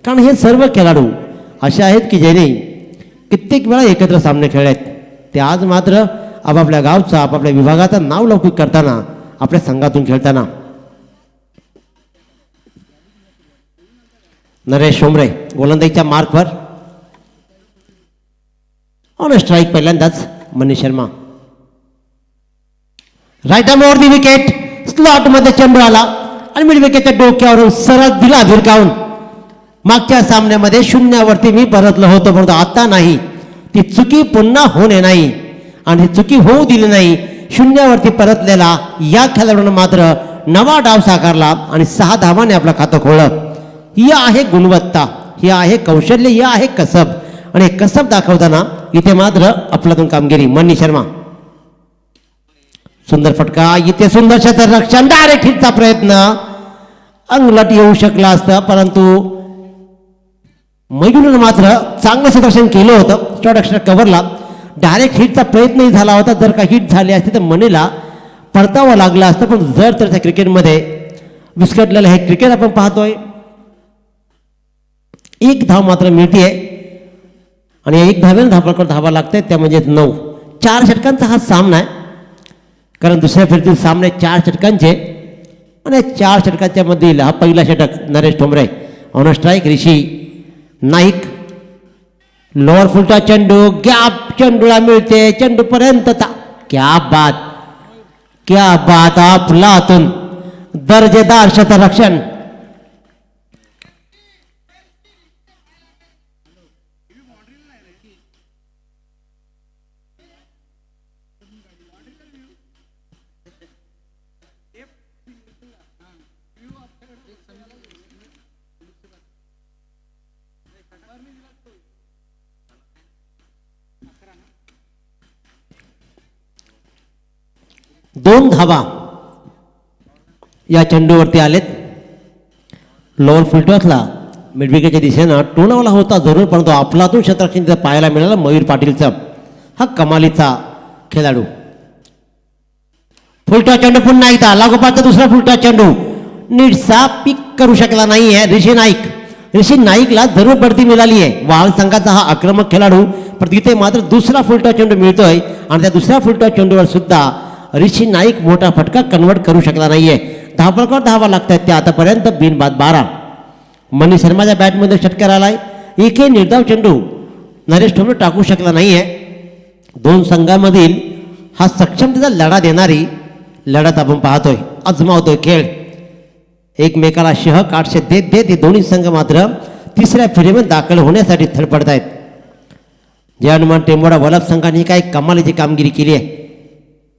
कारण हे सर्व खेळाडू असे आहेत की ज्याने कित्येक वेळा एकत्र सामने खेळले आहेत. ते आज मात्र आपापल्या गावचा आपापल्या विभागाचं नाव लौकिक करताना आपल्या संघातून खेळताना. नरेश शोमरे गोलंदाजीच्या मार्कवर ऑन स्ट्राईक. पहिल्यांदाच Manish Sharma right arm over the wicket. Slot मध्ये चेंडू आला आणि मिड विकेटच्या डोक्यावरून सरळ दिला भिरकावून. मागच्या सामन्यामध्ये शून्यावरती मी परतलो होतो परंतु आता नाही. ती चुकी पुन्हा होणे नाही आणि ती चुकी होऊ दिली नाही. शून्यावरती परतलेला या खेळाडूने मात्र नवा डाव साकारला आणि 6 धावांनी आपलं खातं खोळलं. ही आहे गुणवत्ता, ही आहे कौशल्य, ही आहे कसब आणि कसब दाखवताना इथे मात्र आपल्यातून कामगिरी. मनीष शर्मा सुंदर फटका. इथे सुंदर क्षेत्ररक्षण. डायरेक्ट हिटचा प्रयत्न अंगलट येऊ शकला असता परंतु मैगुननं मात्र चांगलं क्षेत्ररक्षण केलं होतं. शॉर्ट एक्स्ट्रा कव्हरला डायरेक्ट हिटचा प्रयत्नही झाला होता. जर का हिट झाली असती तर मनीला परतावं लागलं असतं पण जर तर त्या क्रिकेटमध्ये विस्कटलेलं हे क्रिकेट आपण पाहतोय. 1 धाव मात्र मिळतीये आणि 1 धावेनं धावपळकर धावा लागतायत त्या म्हणजे 9. 4 षटकांचा हा सामना आहे कारण दुसऱ्या फेरीतील सामने 4 षटकांचे आणि 4 षटकांच्या मधील हा पहिला षटक. Naresh Thombre on strike. Rishi Naik lower फुलचा चेंडू. गॅप चेंडूला मिळते. चेंडूपर्यंत क्या बात आपला हातून दर्जेदार क्षेत्ररक्षण. दोन धावा या चेंडूवरती आलेत. लोअर फुलटॉसला मिडविकेटच्या दिशेनं टोलावला होता जरूर परंतु आपलातून क्षेत्ररक्षण तिथं पाहायला मिळालं मयूर पाटीलचा. हा कमालीचा खेळाडू. फुलटॉस चेंडू पुन्हा एकदा लागोपाठचा दुसरा फुलटॉस चेंडू नीटसा पिक करू शकला नाहीये ऋषी नाईकला जरूर बढती मिळाली आहे. वाहल संघाचा हा आक्रमक खेळाडू पण तिथे मात्र दुसरा फुलटॉस चेंडू मिळतोय आणि त्या दुसऱ्या फुलटॉस चेंडूवर सुद्धा ऋषी नाईक मोठा फटका कन्वर्ट करू शकला नाहीये. धावपळकर धावा लागतात त्या आतापर्यंत बिनबाद 12. मनीष शर्माच्या बॅटमध्ये षटकार आलाय. एकही निर्धाव चेंडू नरेश ठोंबरे टाकू शकला नाहीये. 2 संघांमधील हा सक्षमतेचा लढा देणारी लढत आपण पाहतोय. आजमावतोय खेळ. एकमेकाला शह काटशे देत देत हे दोन्ही संघ मात्र तिसऱ्या फेरीमध्ये दाखल होण्यासाठी धडपडत आहेत. जय हनुमान टेंबोडा वलभ संघाने काय कमालीची कामगिरी केली आहे.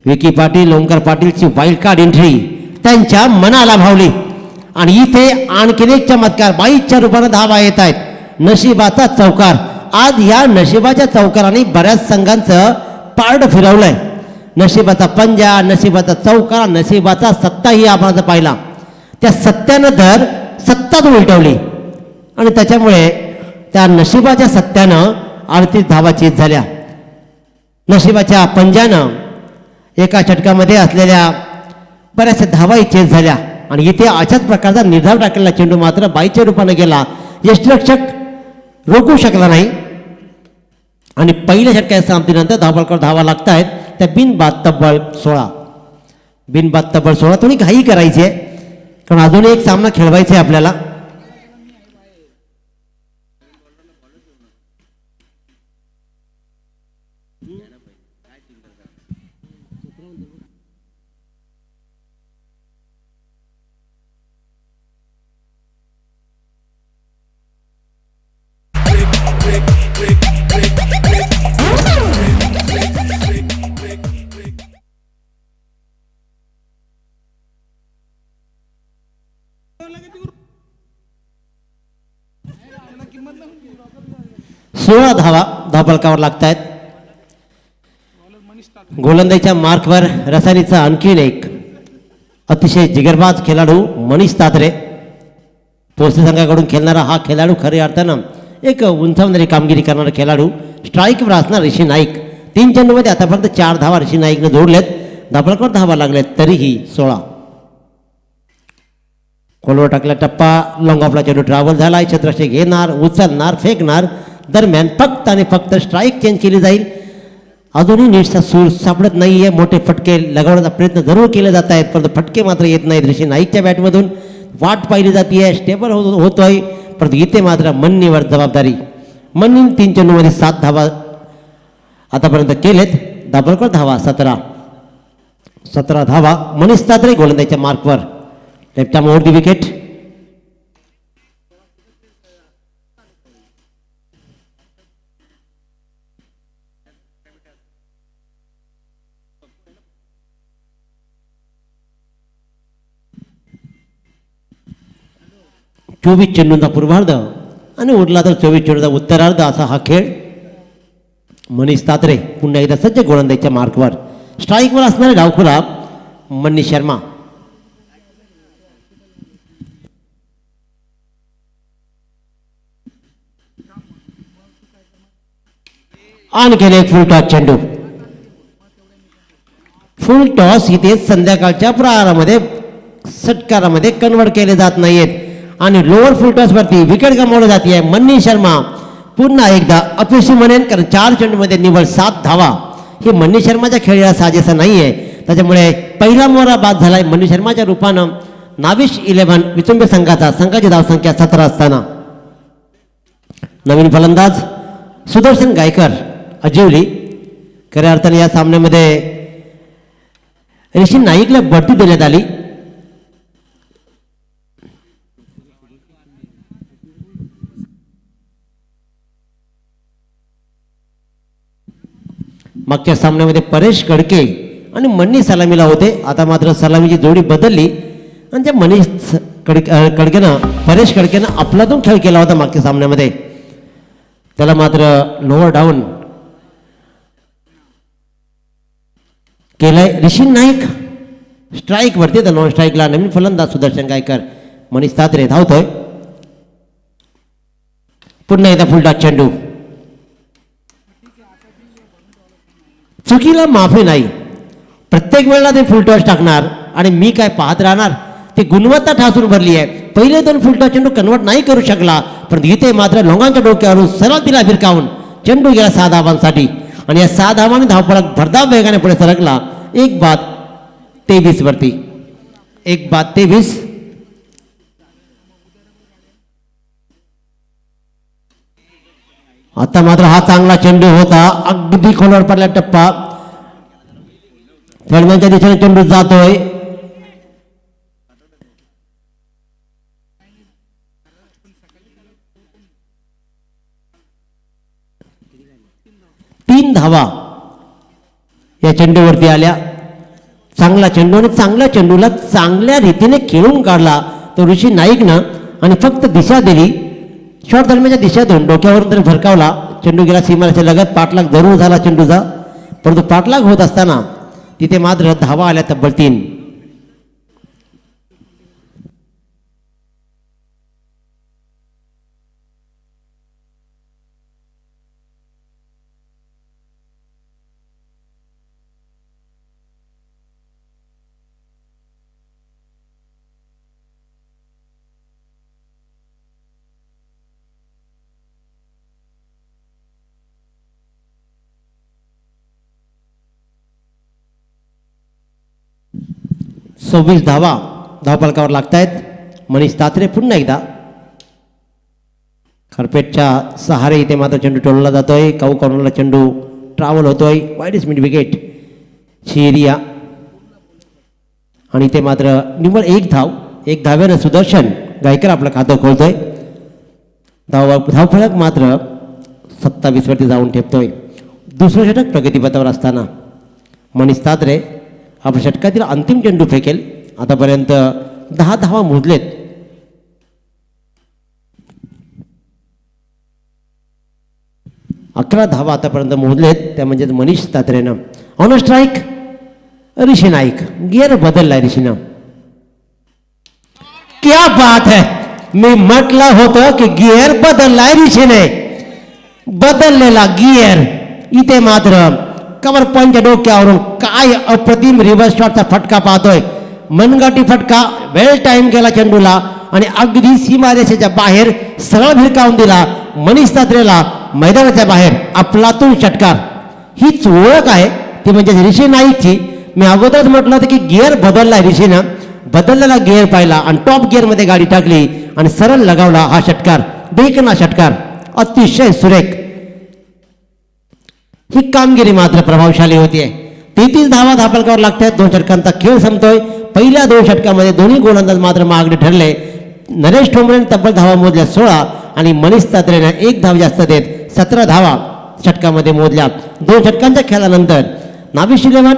विकी पाटील ओंकार पाटीलची वाईल्ड कार्ड एंट्री त्यांच्या मनाला भावली आणि इथे आणखीन एक चमत्कार. 22च्या रूपाने धावा येत आहेत. नशिबाचा चौकार. आज या नशिबाच्या चौकाराने बऱ्याच संघांचं पारड फिरवलंय. नशिबाचा पंजा, नशिबाचा चौकार, नशिबाचा सत्ताही आपण पाहिला. त्या सत्यानं तर सत्ताच उलटवली आणि त्याच्यामुळे त्या नशिबाच्या सत्यानं 38 धावा चेज झाल्या. नशिबाच्या पंजानं एका षटकामध्ये असलेल्या बऱ्याचशा धावाही चेज झाल्या आणि इथे अशाच प्रकारचा निर्धाव टाकलेला चेंडू मात्र 22च्या रूपाने गेला. यष्टिरक्षक रोखू शकला नाही आणि पहिल्या षटकाच्या समाप्तीनंतर धावपळकर धावा लागत आहेत त्या बिनबाद तब्बल 16. बिनबाद तब्बल 16. थोडी घाई करायची आहे कारण अजून एक सामना खेळवायचा आहे आपल्याला. सोळा धावा धावपळकावर लागतायत. गोलंदाजीच्या मार्कवर रसायनीचा आणखीन एक अतिशय जिगरबाज खेळाडू मनीष तात्रे. पोस्टे संघाकडून खेळणारा हा खेळाडू खऱ्या अर्थानं एक उंचावणारी कामगिरी करणारा खेळाडू. स्ट्राईकवर असणार ऋषी नाईक. 3 चेंडूमध्ये आतापर्यंत 4 धावा ऋषी नाईकने जोडलेत. धावपळकावर धावा लागल्यात तरीही 16. खोलवर टाकला टप्पा, लॉंग ऑफला चेंडू ट्रॅव्हल झाला, क्षेत्ररक्षक घेणार, उचलणार, फेकणार, दरम्यान फक्त आणि फक्त स्ट्राईक चेंज केली जाईल. अजूनही नीटचा सूर सापडत नाहीये. मोठे फटके लगावण्याचा प्रयत्न जरूर केले जात आहेत, परंतु फटके मात्र येत नाहीत. ऋषी नाईकच्या बॅटमधून वाट पाहिली जाते, स्टेबल होतोय, परंतु इथे मात्र मन्नीवर जबाबदारी. मन्नी 3 चेंडूमध्ये 7 धावा आतापर्यंत केलेत. दाभोलकर धावा 17 धावा. मनीष तात्रे गोलंदाजीच्या मार्कवर. Left arm over the wicket. चोवीस चेंडूंचा पूर्वार्ध आणि उरला तर 24 चेंडूचा उत्तरार्ध असा हा खेळ. मनीष तात्रे पुन्हा एकदा सज्ज गोलंदाजीच्या मार्कवर. स्ट्राईकवर असणारे डावखुरा मनीष शर्मा. आणखीन एक फुल टॉस चेंडू. फुल टॉस इथे संध्याकाळच्या प्रहारामध्ये षटकारामध्ये कन्वर्ट केले जात नाहीयेत आणि लोअर फुल टॉस वरती विकेट गमावली जाते. मनीष शर्मा पुन्हा एकदा अपयशी म्हणेन, कारण 4 चेंडूमध्ये निव्वळ 7 धावा. हे मनीष शर्माच्या खेळाला साजेसं नाहीये. त्याच्यामुळे पहिला मोहरा बाद झालाय मनीष शर्माच्या रूपानं. नाविश 11 विचुंबे संघाची धावसंख्या 17 असताना नवीन फलंदाज सुदर्शन गायकर अजिवली. खऱ्या अर्थाने या सामन्यामध्ये ऋषी नाईकला बढती देण्यात आली. मागच्या सामन्यामध्ये परेश कडके आणि मन्नी सलामीला होते. आता मात्र सलामीची जोडी बदलली आणि त्या मनीष परेश कडकेनं अफलातून खेळ केला होता मागच्या सामन्यामध्ये. त्याला मात्र लोअर डाऊन केलंय ऋषी नाईक. स्ट्राईक वरती तर नॉन स्ट्राईकला नवीन फलंदाज सुदर्शन गायकर. मनीष तात्रे धावतोय. पुन्हा एकदा फुलटॉस चेंडू. चुकीला माफी नाही. प्रत्येक वेळेला ते फुलटॉस टाकणार आणि मी काय पाहत राहणार. ती गुणवत्ता ठासून भरली आहे. पहिले 2 फुलटॉस चेंडू कन्वर्ट नाही करू शकला, परंतु इथे मात्र लोंगांच्या डोक्यावरून सरळ तिला भिरकावून चेंडू गेला 6 धावांसाठी आणि या 6 धावांनी धावफलक भरधाव वेगाने पुढे सरकला. 1-23 वरती. 1-23. आता मात्र हा चांगला चेंडू होता. अगदी खोलवर पडला टप्पा. खेळण्याच्या दिशेने चेंडू जातोय. तीन धावा या चेंडूवरती आल्या. चांगला चेंडू आणि चांगल्या चेंडूला चांगल्या रीतीने खेळून काढला तो ऋषी नाईकनं आणि फक्त दिशा दिली. शॉट दरम्यानच्या दिशेतून डोक्यावरून तरी भरकावला. चेंडू गेला सीमारेषेच्या लगत. पाठलाग जरूर झाला चेंडूचा, परंतु पाठलाग होत असताना तिथे मात्र धावा आल्या तब्बल 3. सव्वीस धावा धावफलकावर लागतायत. मनीष तात्रे पुन्हा एकदा खरपेटच्या सहारे इथे मात्र चेंडू टोलला जातोय. काऊ कॉर्नरला चेंडू ट्रॅव्हल होतोय. वाईडच मिड विकेट एरिया आणि इथे मात्र निव्वळ 1 धाव. 1 धाव्यानं सुदर्शन गायकर आपलं खातं खोलतोय. धावफलक मात्र 27 वरती जाऊन ठेपतोय. दुसरं षटक प्रगतीपथावर असताना मनीष तात्रे आपल्या षटकातील अंतिम चेंडू फेकेल. आतापर्यंत 10 धावा मोजलेत. अकरा धावा आतापर्यंत मोजलेत. त्या म्हणजे मनीष तात्रेनं. On strike Rishi Naik. Gear बदललाय ऋषीनं. क्या बात है. मी म्हटलं होतं की गिअर बदललाय ऋषीने. बदललेला गिअर. इथे मात्र कव्हर पॉईंटच्या डोक्यावरून काय अप्रतिम रिव्हर्स शॉटचा फटका पाहतोय. मनगटी फटका. वेल टाइम केला चेंडूला. आणि अगदी सीमारेषेच्या बाहेर सरळ भिरकावून दिला मनीष सात्रेला मैदानाच्या बाहेर. अफलातून षटकार. हीच ओळख आहे ती म्हणजे ऋषी नाईकची. मी अगोदरच म्हटलं होतं की गिअर बदलला ऋषीनं. बदललेला गिअर पाहिला आणि टॉप गिअरमध्ये गाडी टाकली आणि सरळ लगावला हा षटकार. देखना षटकार अतिशय सुरेख. ही कामगिरी मात्र प्रभावशाली होतीये. 33 धावा धापलकावर लागतात. 2 षटकांचा खेळ संपतोय. पहिल्या 2 षटकामध्ये दोन्ही गोलंदाज मात्र मागणे ठरले. नरेश ठोंबरेने तब्बल धावा मोजल्या 16 आणि मनीष सात्रेने 1 धाव जास्त देत 17 धावा षटकामध्ये मोजल्या. 2 षटकांच्या खेळानंतर नाविश 11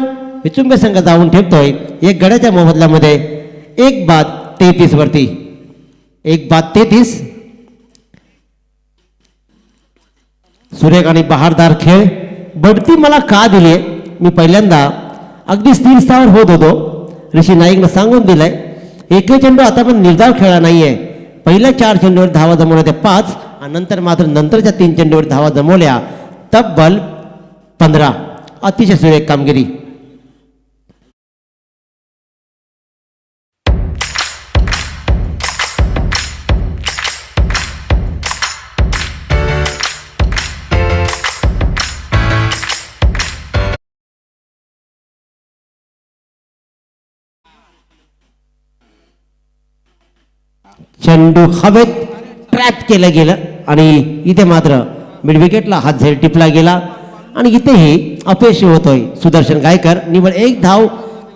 विचुंबे संघ जाऊन ठेवतोय 1 गड्याच्या मोबदल्यामध्ये 1 बाद 33 वरती. 1 बाद 33. सुरेख आणि बहारदार खेळ. बढती मला का दिली मी पहिल्यांदा अगदी स्थिर स्थावर होत होतो. ऋषी नाईकनं सांगून दिलंय एकही चेंडू आता पण निर्धाव खेळला नाहीये. पहिल्या 4 चेंडूवर धावा जमवल्या त्या 5 आणि नंतर मात्र नंतरच्या 3 चेंडूवर धावा जमवल्या तब्बल 15. अतिशय सुरेख कामगिरी. चेंडू हवेत ट्रॅप केलं गेलं आणि इथे मात्र मिड विकेटला हात झेल टिपला गेला आणि इथेही अपयशी होतोय. सुदर्शन गायकर निवड 1 धाव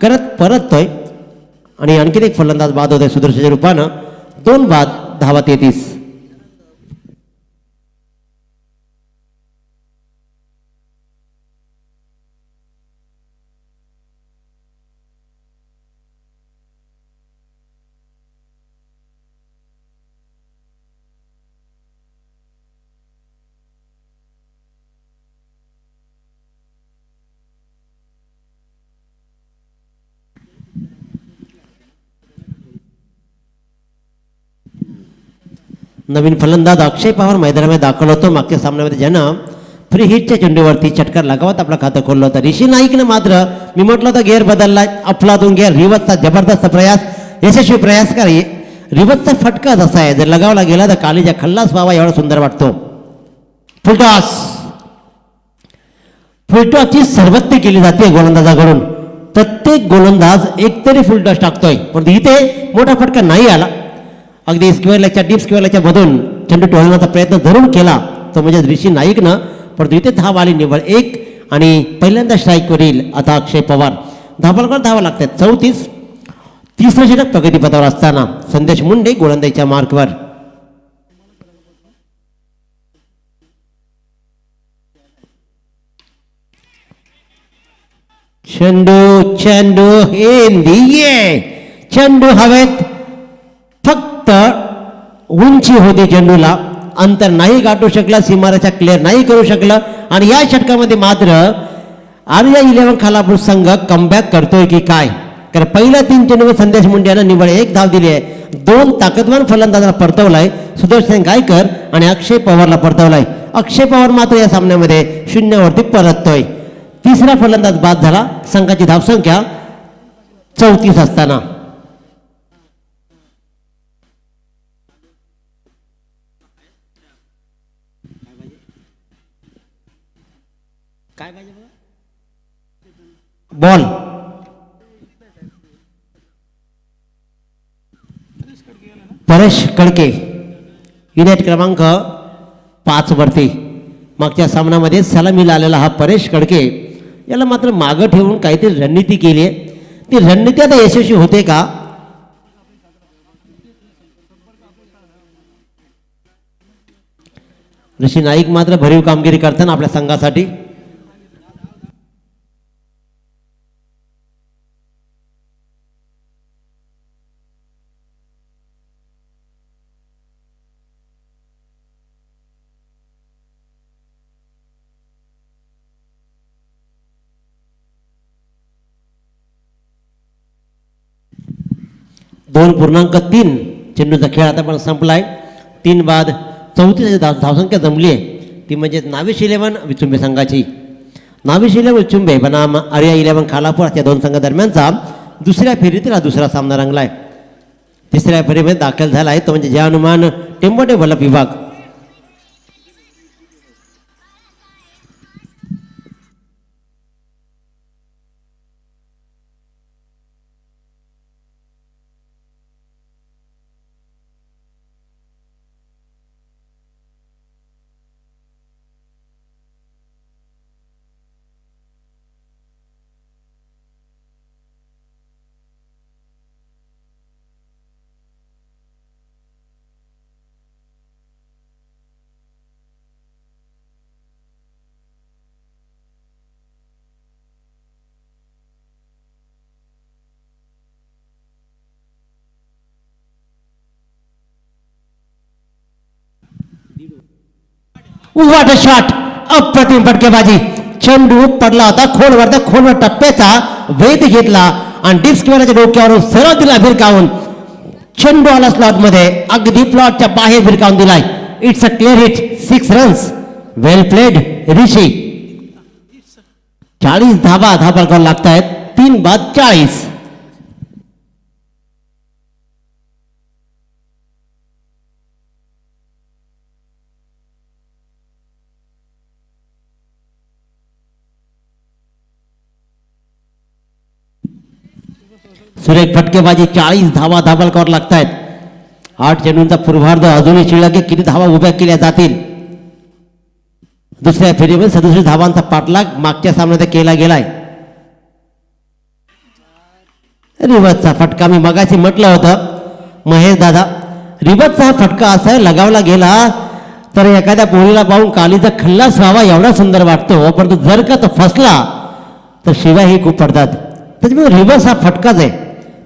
करत परततोय आणि आणखीन एक फलंदाज बाद होतोय सुदर्शनच्या रूपानं. 2 बाद धावा 33. नवीन फलंदाज अक्षय पवार मैदानामध्ये दाखल होतो. मागच्या सामन्यामध्ये ज्यानं फ्री हिटच्या चेंडूवरती षटकार लगावत आपलं खातं खोललं होतं. ऋषी नाईकनं मात्र मी म्हटलं होतं गिअर बदललाय. अफलातून गिअर. रिवर्सचा जबरदस्त प्रयास. यशस्वी प्रयास करी. रिवर्सचा फटका जसा आहे जर लगावला गेला तर कालीजा खल्लास व्हावा एवढा सुंदर वाटतो. फुलटॉस. फुलटॉसची सर्वत्य केली जाते गोलंदाजाकडून. प्रत्येक गोलंदाज एकतरी फुलटॉस टाकतोय पण इथे मोठा फटका नाही आला. अगदी स्क्वेअरच्या डीप स्क्वेअरच्या मधून चेंडू टोळण्याचा प्रयत्न जरूर केला तो म्हणजे ऋषी नाईकनं. परंतु इथे धाव आली निव्वळ 1 आणि पहिल्यांदा स्ट्राईकवर येईल आता अक्षय पवार. धाबालकर धावा लागतात 34. 3रं षटक प्रगतीपथावर असताना संदेश मुंडे गोलंदाजीच्या मार्कवर. चेंडू चेंडू हे चेंडू हवेत. फक्त उंची होती चेंडूला. अंतर नाही गाठू शकला. सीमारेषा क्लिअर नाही करू शकलं आणि या षटकामध्ये मात्र आर्या 11 खालापूर संघ कमबॅक करतोय की काय. कारण पहिल्या 3 चेंडूवर संदेश मुंडे यानं निव्वळ 1 धाव दिली आहे. 2 ताकदवान फलंदाजाला परतवलाय. सुदर्शन गायकर आणि अक्षय पवारला परतवलाय. अक्षय पवार मात्र या सामन्यामध्ये 0 वरती परततोय. 3रा फलंदाज बाद झाला. संघाची धावसंख्या 34 असताना. काय पाहिजे बॉल. परेश कडके युनाइट क्रमांक 5 वरती. मागच्या सामन्यामध्ये सलामीला आलेला हा परेश कडके याला मात्र मागं ठेवून काहीतरी रणनीती केली आहे. ती रणनीती आता यशस्वी होते का. ऋषी नाईक मात्र भरीव कामगिरी करताना आपल्या संघासाठी. दोन 2.3 चेंडूचा खेळ आता पण संपलाय. 3 बाद 34 धावसंख्या जमली आहे. ती म्हणजे नाविश 11 विचुंबे संघाची. नाविश 11 विचुंबे बनाम आर्या 11 खालापूर या 2 संघादरम्यानचा दुसऱ्या फेरीतील हा दुसरा सामना रंगलाय. तिसऱ्या फेरीमध्ये दाखल झाला आहे तो म्हणजे जय हनुमान टेंबोटे वल्लभ विभाग. व्हॉट अ शॉट, अप्रतिम फटकेबाजी. चेंडू पडला होता खोलवर टप्प्याचा वेध घेतला आणि डिस्क किनाऱ्याच्या डोक्यावरून सरळ दिला भिरकावून. चेंडू आला स्लॉट मध्ये, अगदी प्लॉटच्या बाहेर भिरकावून दिलाय. It's a clear hit, 6 runs. Well played Rishi. 40 धावा धाबा लागतायत. 3 बाद 40. सुरेख फटकेबाजी. 40 धावा धाबलकावर लागतायत. 8 चेंडूंचा पूर्वार्ध अजूनही शिल्लक. किती धावा उभ्या केल्या जातील. दुसऱ्या फेरीमध्ये 37 धावांचा पाठलाग मागच्या सामन्यात केला गेलाय. रिवर्सचा फटका मी मगाशी म्हटलं होतं महेश दादा, रिवर्सचा हा फटका असा लगावला गेला तर एखाद्या पोळीला पाहून कालीचा खल्लास व्हावा एवढा सुंदर वाटतो, परंतु जर का तो फसला तर शिवाय खूप पडतात. त्याच्यामुळे रिवर्स हा फटकाच आहे.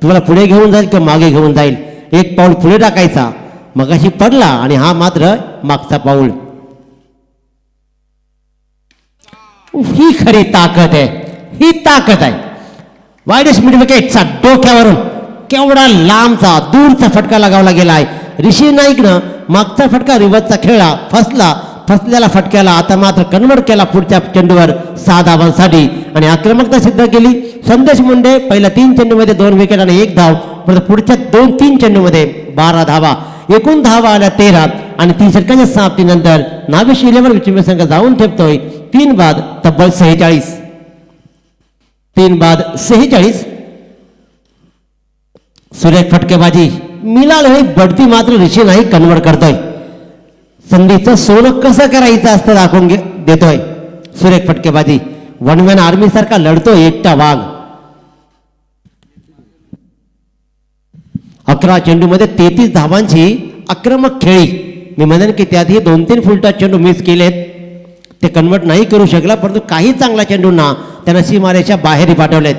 तुम्हाला पुढे घेऊन जाईल किंवा मागे घेऊन जाईल. एक पाऊल पुढे टाकायचा, मगाशी पडला आणि हा मात्र मागचा पाऊल. ही खरी ताकद आहे, ही ताकद आहे. वाईडेस्ट मिड विकेटचा डोक्यावरून केवढा लांबचा दूरचा फटका लगावला गेलाय. ऋषी नाईकनं मागचा फटका रिवर्सचा खेळला, फसलेला फटक्याला आता मात्र कन्वर्ट केला पुढच्या चेंडूवर 6 धावांसाठी आणि आक्रमकता सिद्ध केली. संदेश मुंडे पहिल्या 3 चेंडूमध्ये 2 विकेट आणि 1 धाव, परंतु पुढच्या 2-3 चेंडूमध्ये 12 धावा. एकूण धावा आल्या 13 आणि 3 षटकांच्या समाप्तीनंतर नाविश 11 विचिंब संघ जाऊन ठेपतोय 3 बाद तब्बल 46. 3 बाद 46. सुरेख फटकेबाजी. मिळालेली बढती मात्र ऋषी नाईक कन्वर्ट करतोय. संधीचं सोनं कसं करायचं असतं दाखवून देतोय. सुरेख फटकेबाजी. वन मॅन आर्मी सारखा लढतोय एकटा वाघ. 11 चेंडूमध्ये 33 धावांची आक्रमक खेळी. मी म्हणेन की त्यातही 2-3 फुलटॉस चेंडू मिस केलेत, ते कन्वर्ट नाही करू शकला, परंतु काही चांगल्या चेंडूंना त्यांना सीमारेच्या बाहेरही पाठवलेत.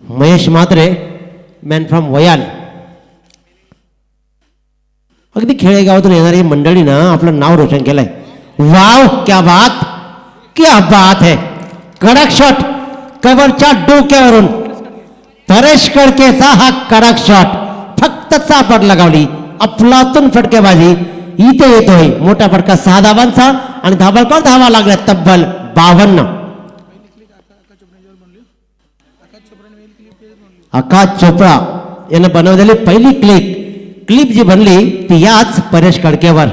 Mahesh Mhatre man from Vayal. अगदी खेडेगावातून येणारी मंडळीनं आपलं नाव रोशन केलंय. वाव, क्या बात है. कडक शॉट कव्हरच्या डोक्यावरून परेश कडकेचा हा कडक शॉट. फक्त चापट लगावली. अफलातून फटकेबाजी. इथे येतोय मोठा फटका 6 धावांचा आणि धाबळकावर धावा लागल्या तब्बल 52. आकाश चोपडा यानं बनवलेली पहिली क्लिप जी बनली ती याच परेश कडकेवर.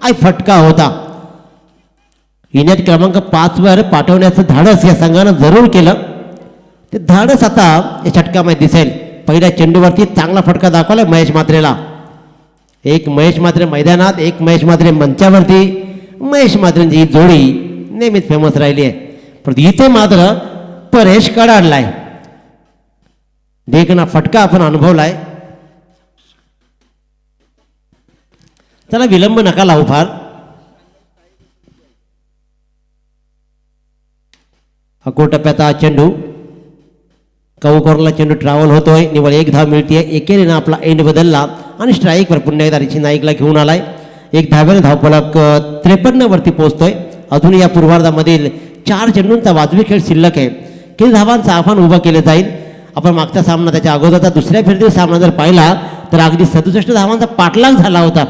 काय फटका होता. युनिट क्रमांक 5 वर पाठवण्याचं धाडस या संघानं जरूर केलं. ते धाडस आता या षटकामध्ये दिसेल. पहिल्या चेंडूवरती चांगला फटका दाखवला महेश म्हात्रेला. एक महेश म्हात्रे मैदानात, एक महेश म्हात्रे मंचावरती. महेश म्हात्रेंची ही जोडी नेहमीच फेमस राहिली आहे, पण इथे मात्र परेश कडाडलाय. देखना फटका आपण अनुभवलाय. चला विलंब नका लावू फार. अको टप्प्याचा चेंडू कवकरला चेंडू ट्रॅव्हल होतोय. निवड 1 धाव मिळते. एकेरीनं आपला एंड बदलला आणि स्ट्राईकवर पुन्हा एकदा ऋषी नाईकला घेऊन आलाय. 1 धाव्याने धावफलक 53 वरती पोहोचतोय. अजून या पूर्वार्धामधील 4 चेंडूंचा वाजवी खेळ शिल्लक आहे. किती धावांचं आव्हान उभं केलं जाईल. आपण मागचा सामना त्याच्या अगोदरचा दुसऱ्या फेरीतील सामना जर पाहिला तर अगदी 67 धावांचा पाठलाग झाला होता.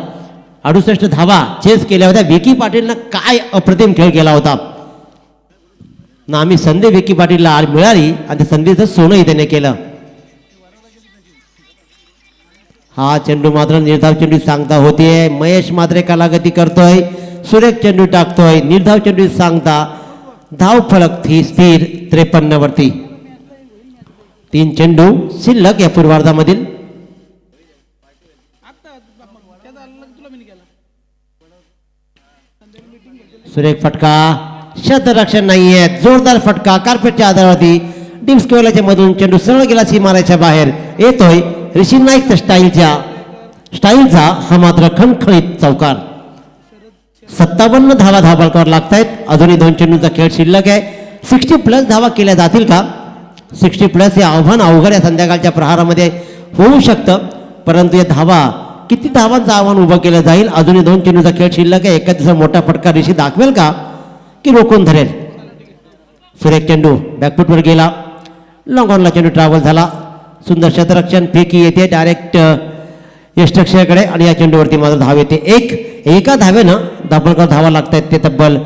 68 धावा चेस केल्या होत्या. विकी पाटीलनं काय अप्रतिम खेळ केला होता ना. आम्ही संधी विकी पाटीलला आज मिळाली आणि त्या संधीचं सोनंही त्याने केलं. हा चेंडू मात्र निर्धाव चेंडू सांगता होतीये. महेश मात्र कलागती करतोय. सुरेख चेंडू टाकतोय. निर्धाव चेंडू सांगता धाव फलक स्थिर 53 वरती. 3 चेंडू शिल्लक या पूर्वार्धामधील. सुरेख फटका, शतरक्षण नाहीये. जोरदार फटका कार्पेटच्या आधारावरती डीप स्क्वेअरच्या मधून चेंडू सरळ गेला सीमारेच्या बाहेर. येतोय ऋषी नाईकच्या स्टाईलचा हा मात्र खणखणीत चौकार. 57 धावा धावफलकावर लागतायत. अजूनही 2 चेंडूचा खेळ शिल्लक आहे. 60+ धावा केल्या जातील का? 60+ हे आव्हान अवघड या संध्याकाळच्या प्रहारामध्ये होऊ शकतं. परंतु या धावा किती धावांचं आव्हान उभं केलं जाईल. अजूनही 2 चेंडूचा खेळ शिल्लक आहे. एका दिवसा मोठा फटका ऋषी दाखवेल का की रोखून धरेल? सुरेख चेंडू बॅकफुटवर गेला. लॉंग ऑनला चेंडू ट्रॅव्हल झाला. सुंदर शतरक्षण फेकी येते डायरेक्ट यष्टक्षयाकडे आणि या चेंडूवरती मात्र धाव येते. एका धावेनं धावफलकावर धावा लागतायत ते तब्बल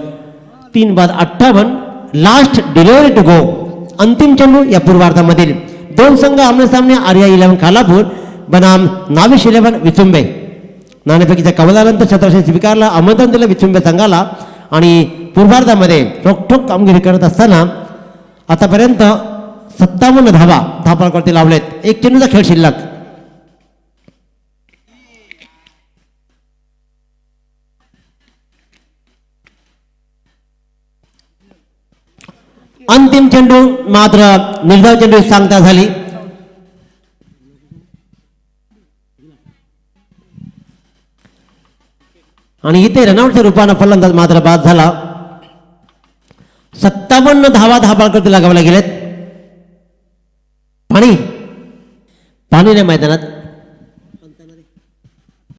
3 बाद 58. Last delivery to go. अंतिम चेंडू या पूर्वार्धामधील. 2 संघ आमने सामने. आर्या 11 खालापूर बनाम नाविश 11 विचुंबे. नाणेफेकीच्या कवलानंतर छत्रपती स्वीकारला. आमंत्रण दिलं विचुंबे संघाला आणि पूर्वार्धामध्ये रोखठोक कामगिरी करत असताना आतापर्यंत 57 धावा धावफलकावरती लावलेत. 1 चेंडूचा खेळ शिल्लक. अंतिम चेंडू मात्र निर्धाव चेंडू सांगता झाली. आणि इथे रनआउटच्या रूपानं फलंदाज मात्र बाद झाला. 57 धावा धावफलकावरती लगावल्या गेलेत. पाणी नाही मैदानात.